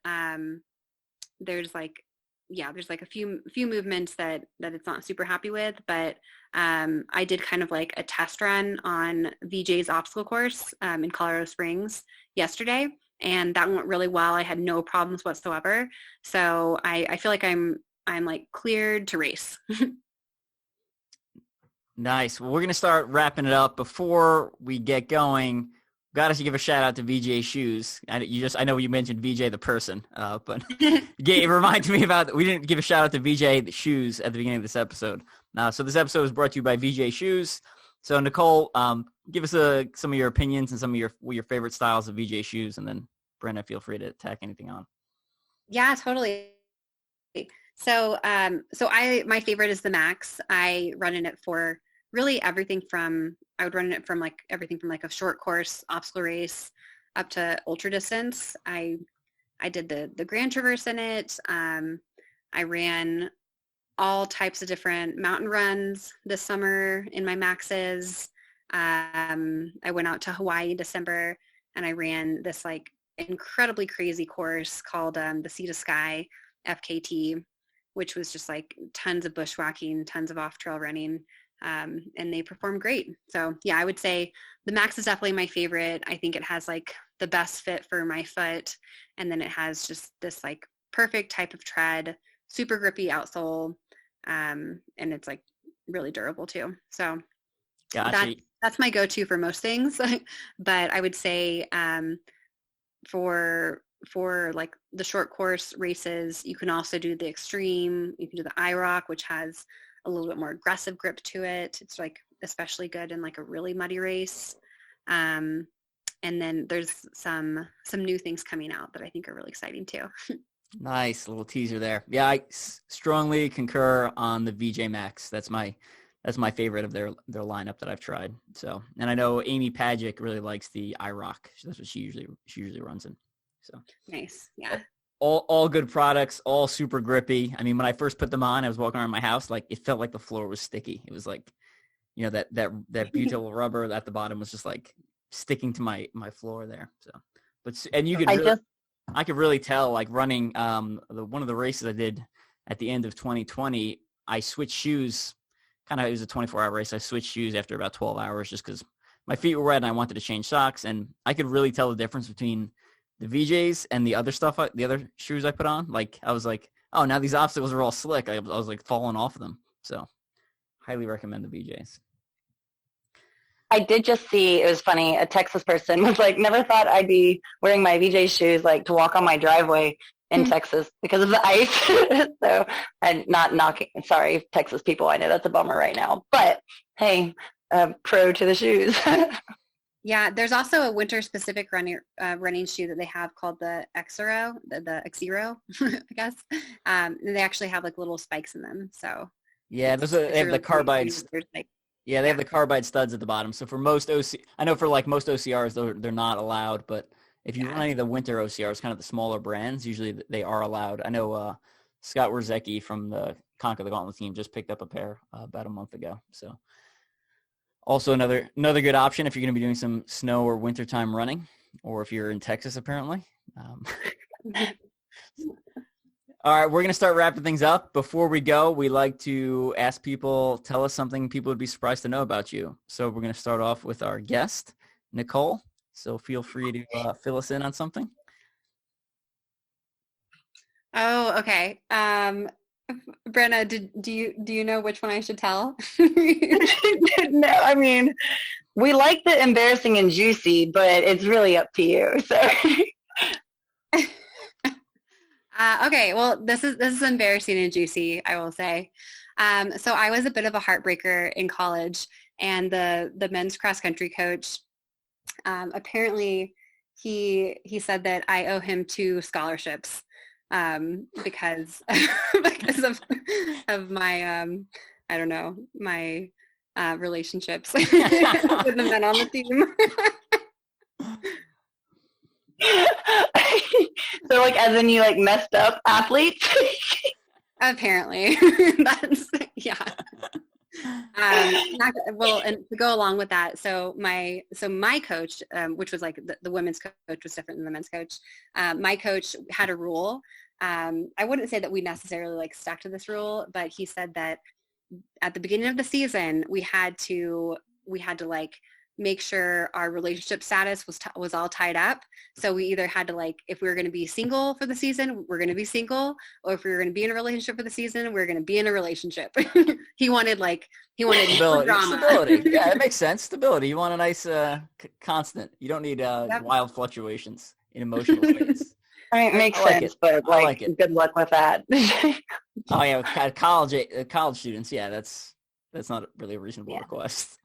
S3: there's like a few movements that it's not super happy with, but I did kind of like a test run on VJ's obstacle course in Colorado Springs yesterday, and that went really well. I had no problems whatsoever. So I feel like I'm like cleared to race.
S1: Nice. Well, we're going to start wrapping it up. Before we get going, got to give a shout out to VJ Shoes. I know you mentioned VJ the person, but it reminds me about, we didn't give a shout out to VJ the Shoes at the beginning of this episode. So this episode is brought to you by VJ Shoes. So Nicole, give us some of your opinions and some of your favorite styles of VJ Shoes, and then Brenna, feel free to tack anything on.
S3: Yeah, totally. So my favorite is the Max. I run in it for really everything from, I would run in it from like everything from like a short course obstacle race up to ultra distance. I did the Grand Traverse in it. I ran all types of different mountain runs this summer in my Maxes. I went out to Hawaii in December and I ran this like incredibly crazy course called the Sea to Sky FKT, which was just like tons of bushwhacking, tons of off-trail running, and they performed great. So yeah, I would say the Max is definitely my favorite. I think it has like the best fit for my foot, and then it has just this like perfect type of tread, super grippy outsole, and it's like really durable too. So
S1: Gotcha.
S3: That's my go-to for most things. But I would say for like the short course races, you can also do the extreme. You can do the IROC, which has a little bit more aggressive grip to it. It's like especially good in like a really muddy race. And then there's some new things coming out that I think are really exciting too.
S1: Nice little teaser there. Yeah, I strongly concur on the VJ Max. That's my favorite of their lineup that I've tried. So, and I know Amy Pagic really likes the IROC. That's what she usually runs in. So
S3: nice. Yeah.
S1: All good products, all super grippy. I mean, when I first put them on, I was walking around my house, like it felt like the floor was sticky. It was like, you know, that butyl rubber at the bottom was just like sticking to my floor there. So, and you could I could really tell, like running one of the races I did at the end of 2020, I switched shoes. It was a 24-hour race. I switched shoes after about 12 hours just because my feet were wet and I wanted to change socks, and I could really tell the difference between the VJs and the other stuff, the other shoes I put on. Like I was like, oh, now these obstacles are all slick. I was like falling off of them. So highly recommend the VJs.
S2: I did just see, it was funny, a Texas person was like, never thought I'd be wearing my VJ shoes like to walk on my driveway in Texas because of the ice. So I'm not knocking, sorry, Texas people, I know that's a bummer right now, but hey, pro to the shoes.
S3: Yeah, there's also a winter-specific running shoe that they have called the Xero, I guess. And they actually have like little spikes in them. So
S1: Yeah, they have the carbides. Yeah, they have the carbide studs at the bottom. So for most I know for like most OCRs, they're not allowed. But if you run any of the winter OCRs, kind of the smaller brands, usually they are allowed. I know Scott Wierzecki from the Conquer the Gauntlet team just picked up a pair about a month ago. So also another good option if you're going to be doing some snow or wintertime running, or if you're in Texas, apparently. All right, we're going to start wrapping things up. Before we go, we like to ask people, tell us something people would be surprised to know about you. So we're going to start off with our guest, Nicole. So feel free to fill us in on something.
S3: Oh, okay. Brenna, do you know which one I should tell?
S2: No, I mean, we like the embarrassing and juicy, but it's really up to you. So.
S3: Okay, well, this is embarrassing and juicy, I will say. So I was a bit of a heartbreaker in college, and the men's cross country coach, apparently he said that I owe him 2 scholarships because of my I don't know, my relationships with the men on the team.
S2: So like as in you like messed up athletes?
S3: Apparently. That's well, and to go along with that, so my coach, which was like the women's coach was different than the men's coach. My coach had a rule. I wouldn't say that we necessarily like stuck to this rule, but he said that at the beginning of the season we had to like make sure our relationship status was all tied up. So we either had to like, if we were going to be single for the season, we're going to be single, or if we were going to be in a relationship for the season, we're going to be in a relationship. he wanted
S1: stability. Yeah, it makes sense. Stability. You want a nice constant. You don't need wild fluctuations in emotional states.
S2: I mean, it makes sense, but like good luck with that.
S1: Oh yeah, college students. Yeah, that's not really a reasonable request.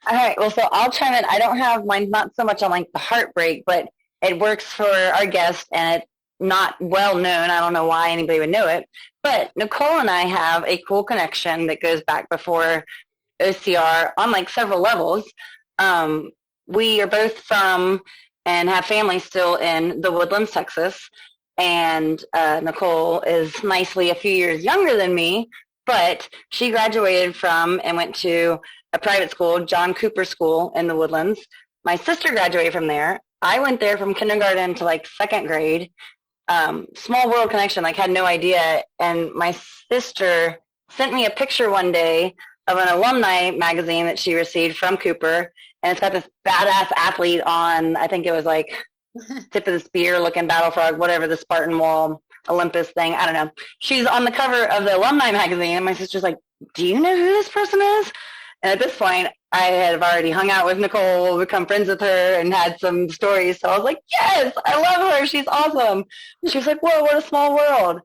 S2: All right, well, so I'll chime in. I don't have mine, not so much on like the heartbreak, but it works for our guest, and it's not well known. I don't know why anybody would know it, but Nicole and I have a cool connection that goes back before OCR on like several levels. We are both from and have family still in the Woodlands, Texas, and Nicole is nicely a few years younger than me, but she graduated from and went to a private school, John Cooper School in the Woodlands. My sister graduated from there. I went there from kindergarten to like 2nd grade. Small world connection, like had no idea. And my sister sent me a picture one day of an alumni magazine that she received from Cooper. And it's got this badass athlete on, I think it was like tip of the spear looking battle frog, whatever, the Spartan wall Olympus thing. I don't know. She's on the cover of the alumni magazine. And my sister's like, do you know who this person is? And at this point, I had already hung out with Nicole, become friends with her, and had some stories. So I was like, yes, I love her. She's awesome. And she was like, whoa, what a small world.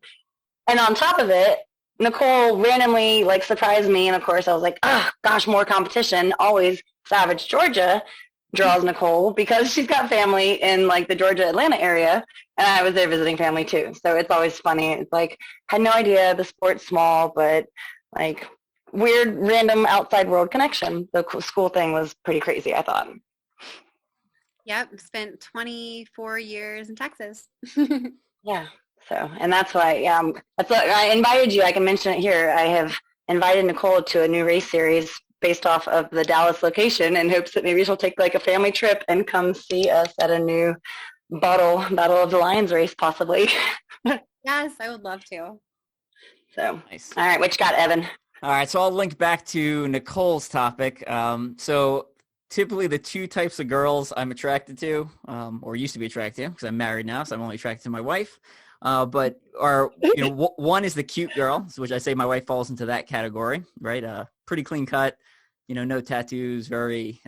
S2: And on top of it, Nicole randomly like surprised me. And of course, I was like, oh, gosh, more competition. Always Savage, Georgia draws Nicole because she's got family in like the Georgia, Atlanta area. And I was there visiting family too. So it's always funny. It's like, had no idea the sport's small, but like, weird, random outside world connection. The school thing was pretty crazy, I thought.
S3: Yep, spent 24 years in Texas.
S2: Yeah, so, and that's why, that's why I invited you. I can mention it here. I have invited Nicole to a new race series based off of the Dallas location in hopes that maybe she'll take like a family trip and come see us at a new Battle of the Lions race, possibly.
S3: Yes, I would love to.
S2: So,
S1: nice.
S2: All right, what you got, Evan?
S1: All right, so I'll link back to Nicole's topic. So typically the 2 types of girls I'm attracted to, or used to be attracted to, because I'm married now, so I'm only attracted to my wife. But one is the cute girl, which I say my wife falls into that category, right? Pretty clean cut, no tattoos, very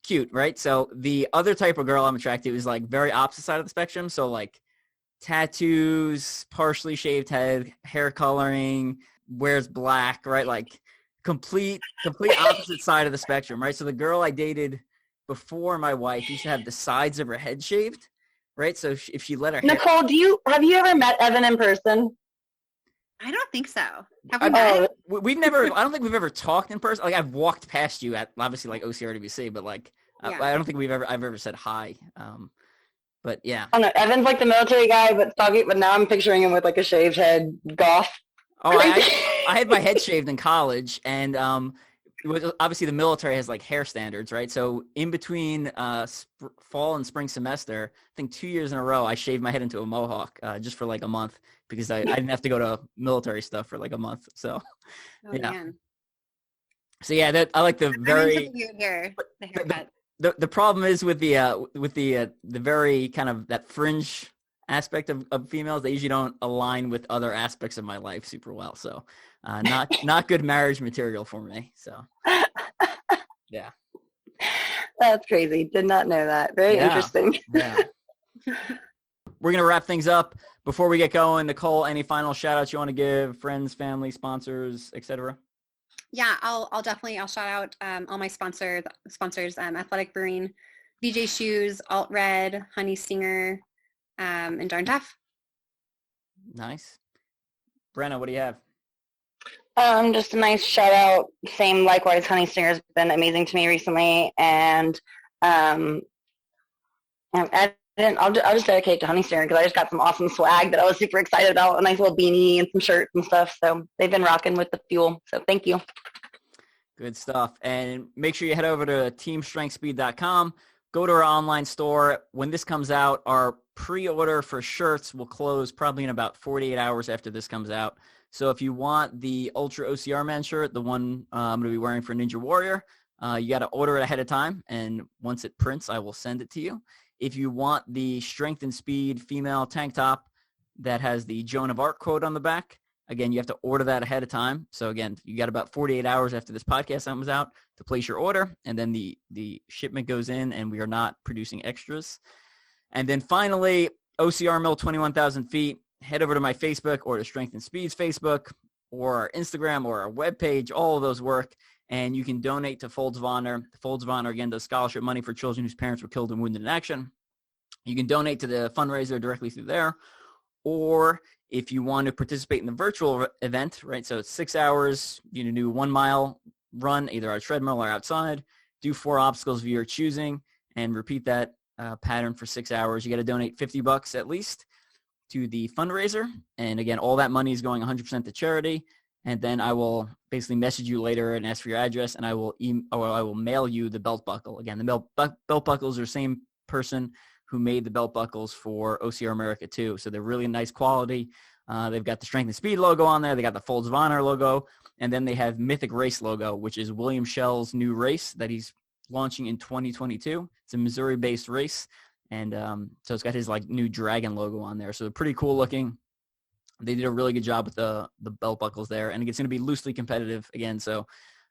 S1: cute, right? So the other type of girl I'm attracted to is like very opposite side of the spectrum. So like tattoos, partially shaved head, hair coloring, wears black, right? Like complete opposite side of the spectrum, right? So the girl I dated before my wife used to have the sides of her head shaved, right? So if she let her
S2: Nicole, have you ever met Evan in person?
S3: I don't think so. Have we
S1: I-
S3: met?
S1: We've never, I don't think we've ever talked in person. Like I've walked past you at obviously like OCRWC, but like,
S3: Yeah.
S1: I don't think I've ever said hi. But yeah.
S2: I don't know. Evan's like the military guy, but now I'm picturing him with like a shaved head, goth.
S1: Oh, I had my head shaved in college, and it was, obviously the military has like hair standards, right? So in between fall and spring semester, I think 2 years in a row, I shaved my head into a mohawk just for like a month because I didn't have to go to military stuff for like a month. So
S3: Oh,
S1: yeah.
S3: man.
S1: So yeah, that I like the very
S3: Here, the haircut.
S1: the problem is with the very kind of that fringe aspect of females, they usually don't align with other aspects of my life super well. So not good marriage material for me. So yeah.
S2: That's crazy. Did not know that. Very interesting.
S1: Yeah. We're going to wrap things up. Before we get going, Nicole, any final shout outs you want to give, friends, family, sponsors, etc.?
S3: Yeah, I'll definitely shout out all my sponsors, Athletic Brewing, BJ Shoes, Alt Red, Honey Stinger, and Darn Tough.
S1: Nice. Brenna, what do you have?
S2: Just a nice shout out. Same, likewise, Honey Stinger's been amazing to me recently, and I'll just dedicate to Honey Stinger because I just got some awesome swag that I was super excited about, a nice little beanie and some shirts and stuff. So they've been rocking with the fuel. So thank you.
S1: Good stuff. And make sure you head over to teamstrengthspeed.com. Go to our online store. When this comes out, our pre-order for shirts will close probably in about 48 hours after this comes out. So if you want the Ultra OCR Man shirt, the one I'm going to be wearing for Ninja Warrior, you got to order it ahead of time. And once it prints, I will send it to you. If you want the Strength and Speed female tank top that has the Joan of Arc quote on the back, again, you have to order that ahead of time. So again, you got about 48 hours after this podcast comes out to place your order, and then the shipment goes in, and we are not producing extras. And then finally, OCR Mill 21,000 feet. Head over to my Facebook or to Strength and Speed's Facebook or our Instagram or our webpage. All of those work. And you can donate to Folds of Honor. Folds of Honor, again, does scholarship money for children whose parents were killed and wounded in action. You can donate to the fundraiser directly through there. Or if you want to participate in the virtual event, right, so it's 6 hours, you do 1 mile run, either on a treadmill or outside, do 4 obstacles of your choosing, and repeat that pattern for 6 hours. You got to donate $50 at least to the fundraiser. And again, all that money is going 100% to charity. And then I will basically message you later and ask for your address, and I will mail you the belt buckle. Again, the belt buckles are the same person who made the belt buckles for OCR America too. So they're really nice quality. They've got the Strength and Speed logo on there. They got the Folds of Honor logo. And then they have Mythic Race logo, which is William Shell's new race that he's launching in 2022. It's a Missouri-based race. And so it's got his like new dragon logo on there. So they're pretty cool looking. They did a really good job with the belt buckles there. And it's going to be loosely competitive again. So,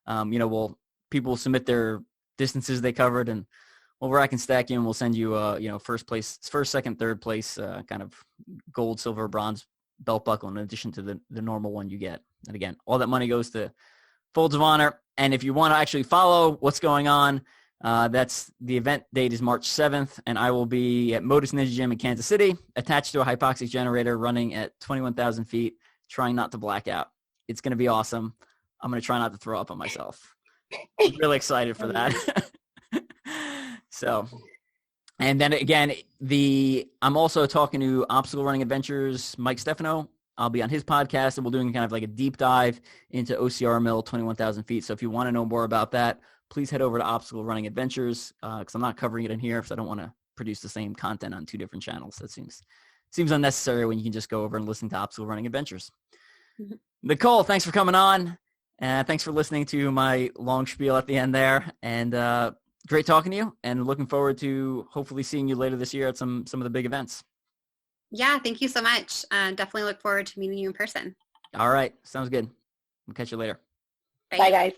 S1: people will submit their distances they covered, and we'll rack and stack you, and we'll send you, first, second, third place, kind of gold, silver, bronze belt buckle in addition to the normal one you get. And again, all that money goes to Folds of Honor. And if you want to actually follow what's going on, that's the event date is March 7th, and I will be at Modus Ninja Gym in Kansas City, attached to a hypoxic generator, running at 21,000 feet, trying not to black out. It's going to be awesome. I'm going to try not to throw up on myself. I'm really excited for that. So, and then again, I'm also talking to Obstacle Running Adventures, Mike Stefano. I'll be on his podcast, and we're doing kind of like a deep dive into OCR Mill 21,000 feet. So if you want to know more about that, please head over to Obstacle Running Adventures, because I'm not covering it in here because I don't want to produce the same content on 2 different channels. That seems unnecessary when you can just go over and listen to Obstacle Running Adventures. Mm-hmm. Nicole, thanks for coming on. Thanks for listening to my long spiel at the end there. And great talking to you, and looking forward to hopefully seeing you later this year at some of the big events.
S3: Yeah, thank you so much. Definitely look forward to meeting you in person.
S1: All right. Sounds good. We'll catch you later.
S2: Bye guys.